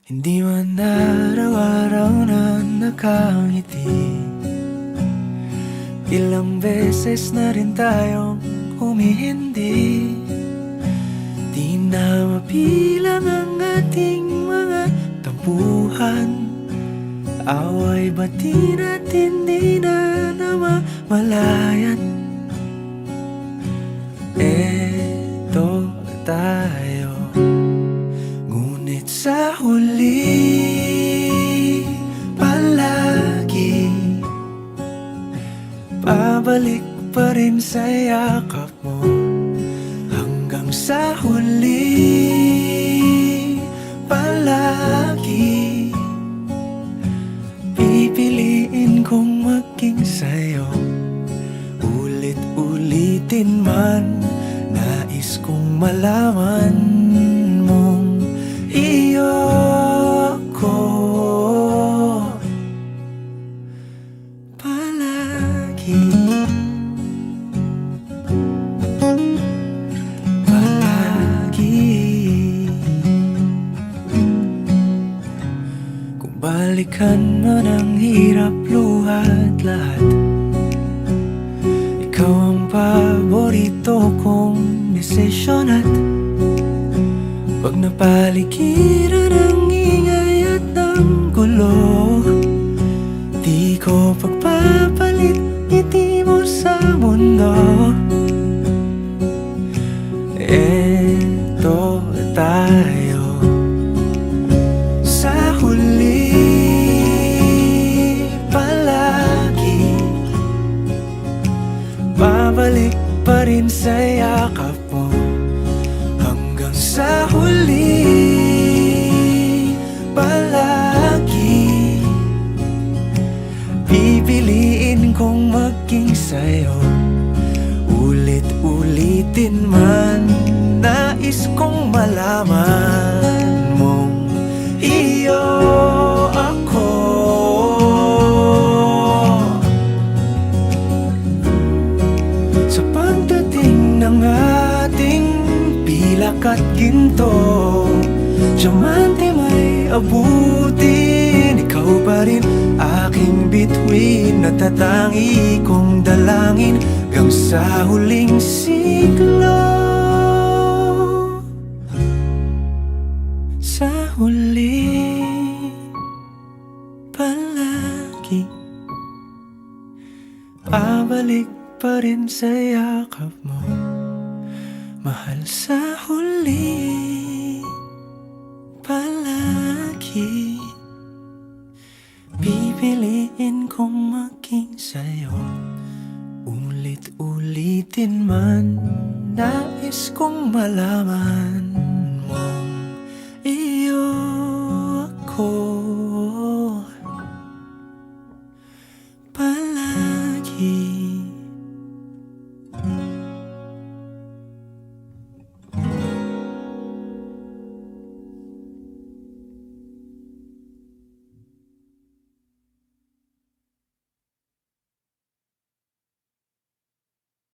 Hindi man araw-araw na nakangiti. Ilang beses na rin tayong humihindi. Di na mabilang ang ating mga tampuhan. Away bati natin di na namamalayan. Eto tayo, ngunit sa huli palagi pabalik pa rin sa yakap mo. Hanggang sa huli palagi pipiliin kong maging sa'yo. Ulit-ulitin man, nais kong malaman mong iyo ko palagi. Palagi. Kung balikan man ang hirap, luha at lahat, ikaw ang paborito kong desisyon. At pag napaligiran ang ingay at ang gulo, di ko pagpapalit ngiti mo sa mundo. Eto tayo, sa huli palagi babalik pa rin sa yakap mo. Hanggang sa huli palagi pipiliin kong maging sa'yo. Ulit-ulitin man, nais kong malaman mong iyo ako. Sa pagdating ng ating pilak at ginto, diamante may abutin, ikaw pa rin aking bituin. Natatangi kong dalangin hanggang sa huling siglo. Sa huli palagi pabalik pa rin sa yakap mo, mahal. Sa huli palagi pipiliin kong maging sa'yo. Ulit-ulitin man, nais kong malaman